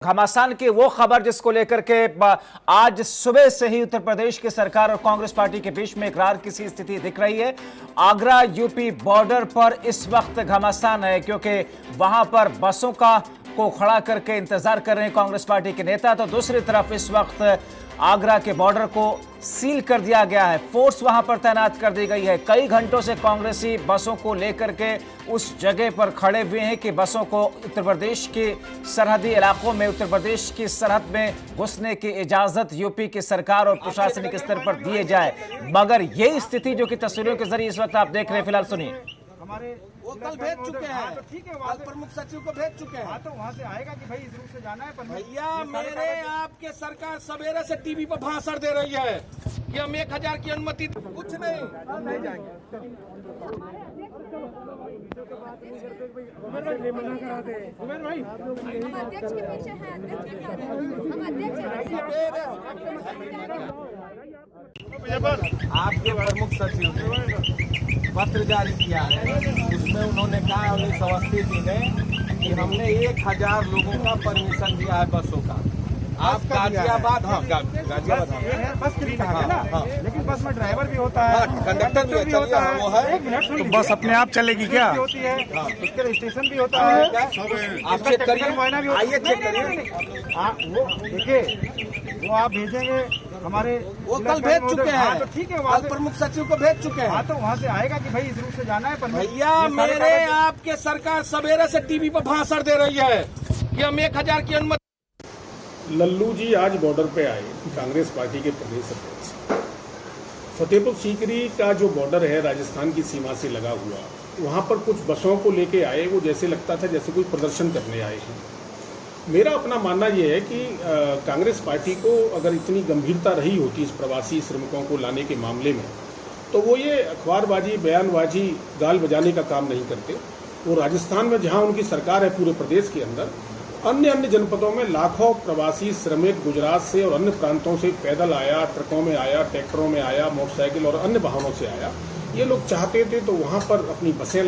घमासान की वो खबर जिसको लेकर के आज सुबह से ही उत्तर प्रदेश की सरकार और कांग्रेस पार्टी के बीच में एक रार की सी स्थिति दिख रही है। आगरा यूपी बॉर्डर पर इस वक्त घमासान है क्योंकि वहां पर बसों को खड़ा करके इंतजार कर रहे हैं कांग्रेस पार्टी के नेता। तो दूसरी तरफ इस वक्त आगरा के बॉर्डर को सील कर दिया गया है, फोर्स वहां पर तैनात कर दी गई है। कई घंटों से कांग्रेसी बसों को लेकर के उस जगह पर खड़े हुए हैं कि बसों को उत्तर प्रदेश के सरहदी इलाकों में, उत्तर प्रदेश की सरहद में घुसने की इजाजत यूपी की सरकार और प्रशासनिक स्तर पर दिए जाए। मगर ये स्थिति जो कि तस्वीरों के जरिए इस वक्त आप देख रहे हैं, फिलहाल सुनिए। हमारे वो कल भेज चुके हैं, तो ठीक है, वहाँ प्रमुख सचिव को भेज चुके हैं। तो वहाँ से आएगा कि भाई इस रूट से जाना है। पर भैया मेरे आपके सरकार सवेरे से टीवी पर भाषण दे रही है कि हम 1000 की अनुमति, कुछ नहीं, हम नहीं जाएंगे। अध्यक्ष के पीछे है, आपके प्रमुख सचिव ने पत्र जारी किया है, उसमें उन्होंने कहा उन्नीस अवस्थी जी ने कि हमने 1000 लोगों का परमिशन दिया है बसों का। आप गाजियाबाद, हाँ गाजियाबाद है, बस के लिए है ना, लेकिन बस में ड्राइवर भी होता है, कंडक्टर भी होता है, वो है। एक मिनट, तो बस अपने आप चलेगी क्या? होती है, उसके रजिस्ट्रेशन भी होता है। आप चेक करिए, आइए चेक करिए। वो देखिए, वो आप भेजेंगे हमारे, वो कल भेज चुके हैं, तो ठीक है, वहाँ प्रमुख सचिव को भेज चुके हैं। तो वहाँ से आएगा कि भाई इस रूट से जाना है। पर भैया मेरे आपके सरकार सवेरे से टीवी पर भाषण दे रही है कि हम 1000 की अनुमति। लल्लू जी आज बॉर्डर पे आए, कांग्रेस पार्टी के प्रदेश अध्यक्ष। फतेहपुर सीकरी का जो बॉर्डर है राजस्थान की सीमा से लगा हुआ, वहाँ पर कुछ बसों को लेके आए। वो जैसे लगता था जैसे कोई प्रदर्शन करने आए हैं। मेरा अपना मानना ये है कि कांग्रेस पार्टी को अगर इतनी गंभीरता रही होती इस प्रवासी श्रमिकों को लाने के मामले में, तो वो ये अखबारबाजी, बयानबाजी, गाल बजाने का काम नहीं करते। वो राजस्थान में जहाँ उनकी सरकार है, पूरे प्रदेश के अंदर अन्य जनपदों में लाखों प्रवासी श्रमिक गुजरात से और अन्य प्रांतों से पैदल आया, ट्रकों में आया, ट्रैक्टरों में आया, मोटरसाइकिल और अन्य वाहनों से आया। ये लोग चाहते थे तो वहाँ पर अपनी बसें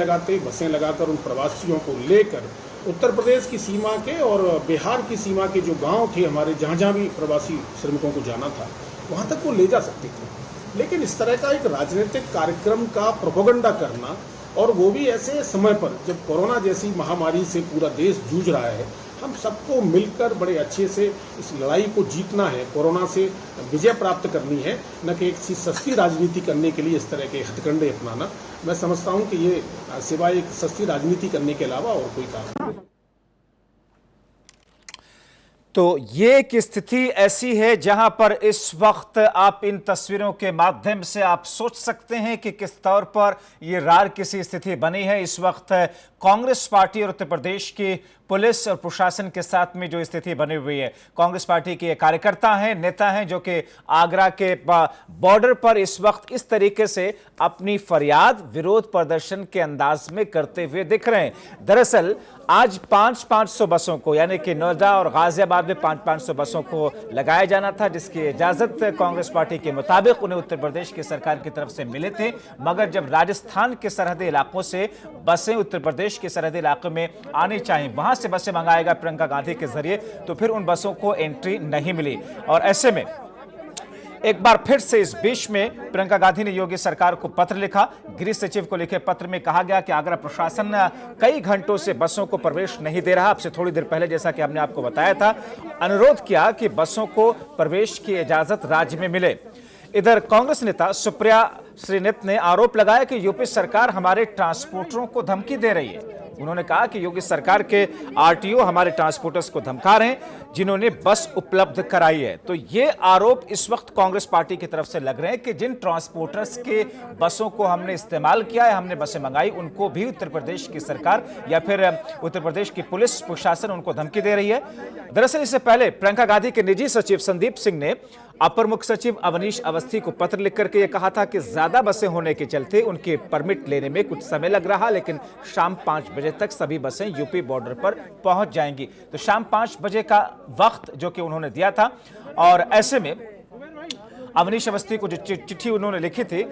लगाकर उन प्रवासियों को लेकर उत्तर प्रदेश की सीमा के और बिहार की सीमा के जो गांव थे हमारे, जहाँ भी प्रवासी श्रमिकों को जाना था, वहाँ तक वो ले जा सकते थे। लेकिन इस तरह का एक राजनीतिक कार्यक्रम का प्रोपेगेंडा करना, और वो भी ऐसे समय पर जब कोरोना जैसी महामारी से पूरा देश जूझ रहा है, हम सबको मिलकर बड़े अच्छे से इस लड़ाई को जीतना है, कोरोना से विजय प्राप्त करनी है, न कि एक सस्ती राजनीति करने के लिए इस तरह के हथकंडे अपनाना। मैं समझता हूं कि ये सिवाय एक सस्ती राजनीति करने के अलावा और कोई कारण नहीं। तो ये एक स्थिति ऐसी है जहां पर इस वक्त आप इन तस्वीरों के माध्यम से आप सोच सकते हैं कि किस तौर पर ये रार किसी स्थिति बनी है। इस वक्त कांग्रेस पार्टी और उत्तर प्रदेश की पुलिस और प्रशासन के साथ में जो स्थिति बनी हुई है, कांग्रेस पार्टी के कार्यकर्ता हैं, नेता हैं, जो कि आगरा के बॉर्डर पर इस वक्त इस तरीके से अपनी फरियाद, विरोध प्रदर्शन के अंदाज में करते हुए दिख रहे हैं। दरअसल आज 500 बसों को, यानी कि नोएडा और गाजियाबाद में 500 बसों को लगाया जाना था, जिसकी इजाजत कांग्रेस पार्टी के मुताबिक उन्हें उत्तर प्रदेश की सरकार की तरफ से मिले थे। मगर जब राजस्थान के सरहदी इलाकों से बसें उत्तर प्रदेश के सरहदी इलाकों में आनी चाहिए, वहां से बसें मंगाएगा प्रियंका गांधी के जरिए, तो फिर उन बसों को एंट्री नहीं मिली। और ऐसे में एक बार फिर से इस बीच में प्रियंका गांधी ने योगी सरकार को पत्र लिखा। गृह सचिव को लिखे पत्र में कहा गया कि आगरा प्रशासन कई घंटों से बसों को प्रवेश नहीं दे रहा। आपसे थोड़ी देर पहले, जैसा कि हमने आपको बताया था, अनुरोध किया कि बसों को प्रवेश की इजाजत राज्य में मिले। इधर कांग्रेस नेता सुप्रिया श्रीनित ने आरोप लगाया कि यूपी सरकार हमारे ट्रांसपोर्टरों को धमकी दे रही है। उन्होंने कहा कि योगी सरकार के आरटीओ हमारे ट्रांसपोर्टर्स को धमका रहे हैं, जिन्होंने बस उपलब्ध कराई है। तो ये आरोप इस वक्त कांग्रेस पार्टी की तरफ से लग रहे हैं कि जिन ट्रांसपोर्टर्स के बसों को हमने इस्तेमाल किया है, हमने बसें मंगाई, उनको भी उत्तर प्रदेश की सरकार या फिर उत्तर प्रदेश की पुलिस प्रशासन उनको धमकी दे रही है। दरअसल इससे पहले प्रियंका गांधी के निजी सचिव संदीप सिंह ने अपर मुख्य सचिव अवनीश अवस्थी को पत्र लिख करके यह कहा था कि ज्यादा बसें होने के चलते उनके परमिट लेने में कुछ समय लग रहा, लेकिन शाम 5 बजे तक सभी बसें यूपी बॉर्डर पर पहुंच जाएंगी। तो शाम 5 बजे का वक्त जो कि उन्होंने दिया था, और ऐसे में अवनीश अवस्थी को जो चिट्ठी उन्होंने लिखी थी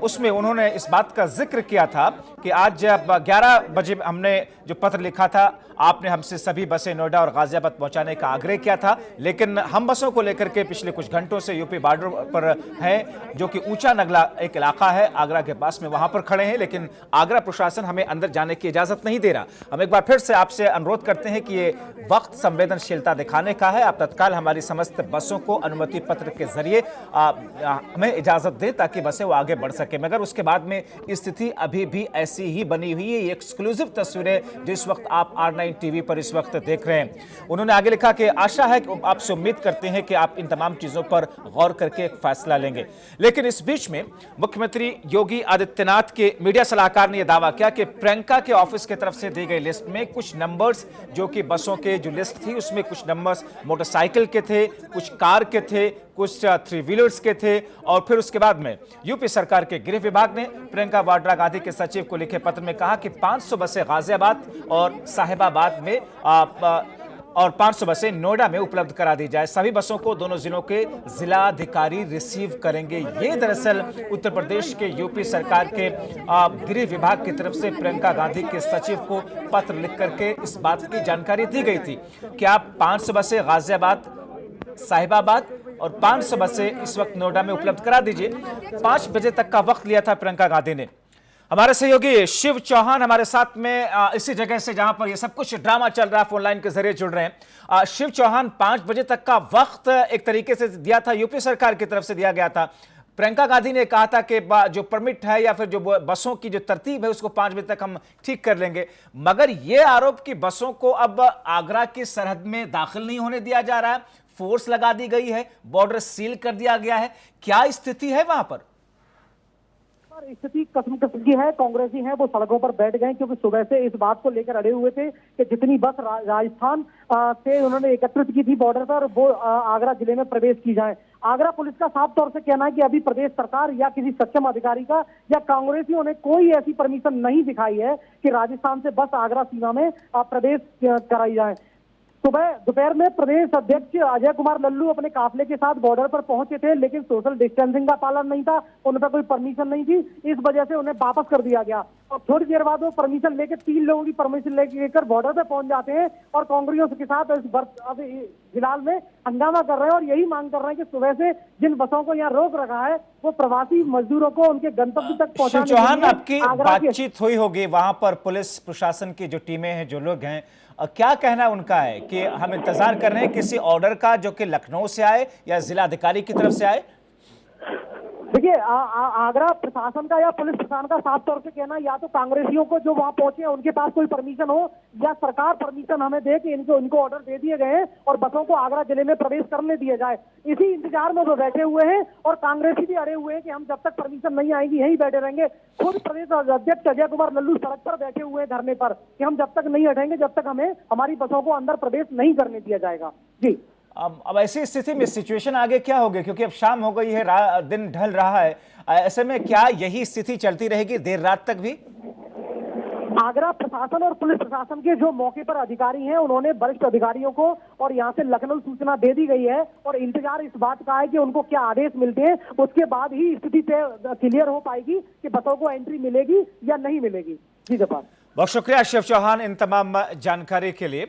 उसमें उन्होंने इस बात का जिक्र किया था कि आज 11 बजे हमने जो पत्र लिखा था, आपने हमसे सभी बसें नोएडा और गाजियाबाद पहुंचाने का आग्रह किया था, लेकिन हम बसों को लेकर के पिछले कुछ घंटों से यूपी बॉर्डर पर हैं, जो कि ऊंचा नगला एक इलाका है आगरा के पास में, वहां पर खड़े हैं, लेकिन आगरा प्रशासन हमें अंदर जाने की इजाजत नहीं दे रहा। हम एक बार फिर से आपसे अनुरोध करते हैं कि ये वक्त संवेदनशीलता दिखाने का है, आप तत्काल हमारी समस्त बसों को अनुमति पत्र के जरिए हमें इजाजत दें ताकि बसें वो आगे बढ़ सके। मगर उसके बाद में स्थिति अभी भी ऐसी ही बनी हुई है। ये एक्सक्लूसिव तस्वीरें जिस वक्त आप R9 टीवी पर इस वक्त देख रहे हैं। उन्होंने आगे लिखा कि आशा है कि आपसे उम्मीद करते हैं कि आप इन तमाम चीजों पर गौर करके एक फैसला लेंगे। लेकिन इस बीच में मुख्यमंत्री योगी आदित्यनाथ के मीडिया सलाहकार ने यह दावा किया कि प्रियंका के ऑफिस की तरफ से दी गई लिस्ट में कुछ नंबर्स, जो कि बसों के जो लिस्ट थी उसमें कुछ नंबर्स मोटरसाइकिल के थे, कुछ कार के थे, कुछ 3 व्हीलर्स के थे। और फिर उसके बाद में यूपी सरकार के गृह विभाग ने प्रियंका वाड्रा गांधी के सचिव को लिखे पत्र में कहा कि 500 बसें गाजियाबाद और साहिबाबाद में और 500 बसें नोएडा में उपलब्ध करा दी जाए। सभी बसों को दोनों जिलों के जिलाधिकारी रिसीव करेंगे। ये दरअसल उत्तर प्रदेश के यूपी सरकार के गृह विभाग की तरफ से प्रियंका गांधी के सचिव को पत्र लिख करके इस बात की जानकारी दी गई थी कि आप 500 बसें गाजियाबाद, साहिबाबाद और 500 बसें इस वक्त नोएडा में उपलब्ध करा दीजिए। 5 बजे तक का वक्त लिया था प्रियंका गांधी ने। हमारे सहयोगी शिव चौहान हमारे साथ में इसी जगह से जहां पर ये सब कुछ ड्रामा चल रहा है फोन लाइन के जरिए जुड़ रहे हैं। शिव चौहान, 5 बजे तक का वक्त एक तरीके से दिया था, यूपी सरकार की तरफ से दिया गया था। प्रियंका गांधी ने कहा था कि जो परमिट है या फिर जो बसों की जो तरतीब है उसको 5 बजे तक हम ठीक कर लेंगे, मगर ये आरोप कि बसों को अब आगरा की सरहद में दाखिल नहीं होने दिया जा रहा है, फोर्स लगा दी गई है, बॉर्डर सील कर दिया गया है। क्या स्थिति है वहां पर? स्थिति कस्म की है। कांग्रेसी हैं वो सड़कों पर बैठ गए, क्योंकि सुबह से इस बात को लेकर अड़े हुए थे कि जितनी बस राजस्थान से उन्होंने एकत्रित की थी बॉर्डर पर, वो आगरा जिले में प्रवेश की जाए। आगरा पुलिस का साफ तौर से कहना है कि अभी प्रदेश सरकार या किसी सक्षम अधिकारी का या कांग्रेसियों ने कोई ऐसी परमिशन नहीं दिखाई है कि राजस्थान से बस आगरा सीमा में प्रवेश कराई जाए। सुबह दोपहर में प्रदेश अध्यक्ष अजय कुमार लल्लू अपने काफिले के साथ बॉर्डर पर पहुंचे थे, लेकिन सोशल डिस्टेंसिंग का पालन नहीं था, उन पर कोई परमिशन नहीं थी, इस वजह से उन्हें वापस कर दिया गया। और थोड़ी देर बाद वो परमिशन लेकर 3 लोगों की परमिशन लेकर बॉर्डर पे पहुंच जाते हैं और कांग्रेसियों के साथ अब फिलहाल में हंगामा कर रहे हैं और यही मांग कर रहे हैं कि सुबह से जिन बसों को यहाँ रोक रखा है वो प्रवासी मजदूरों को उनके गंतव्य तक पहुंचाने के लिए। चौहान, आपकी बातचीत हुई होगी वहां पर पुलिस प्रशासन की जो टीमें हैं, जो लोग हैं, क्या कहना उनका है कि हम इंतजार कर रहे हैं किसी ऑर्डर का जो कि लखनऊ से आए या जिलाधिकारी की तरफ से आए? देखिए, आगरा प्रशासन का या पुलिस प्रशासन का साफ तौर से कहना, या तो कांग्रेसियों को जो वहां पहुंचे हैं उनके पास कोई परमिशन हो, या सरकार परमिशन हमें दे कि इनको ऑर्डर दे दिए गए हैं और बसों को आगरा जिले में प्रवेश करने दिया जाए। इसी इंतजार में वो बैठे हुए हैं और कांग्रेसी भी अड़े हुए हैं कि हम जब तक परमिशन नहीं आएगी यहीं बैठे रहेंगे। खुद प्रदेश अध्यक्ष अजय कुमार लल्लू सड़क पर बैठे हुए हैं धरने पर कि हम जब तक नहीं हटेंगे जब तक हमें हमारी बसों को अंदर प्रवेश नहीं करने दिया जाएगा। जी, अब ऐसी स्थिति में सिचुएशन आगे क्या होगी, क्योंकि अब शाम हो गई है, दिन ढल रहा है, ऐसे में क्या यही स्थिति चलती रहेगी देर रात तक भी? आगरा प्रशासन और पुलिस प्रशासन के जो मौके पर अधिकारी हैं उन्होंने वरिष्ठ अधिकारियों को और यहां से लखनऊ सूचना दे दी गई है और इंतजार इस बात का है कि उनको क्या आदेश मिलते हैं, उसके बाद ही स्थिति क्लियर हो पाएगी कि बसों को एंट्री मिलेगी या नहीं मिलेगी। जी जफर, बहुत शुक्रिया शिव चौहान इन तमाम जानकारी के लिए।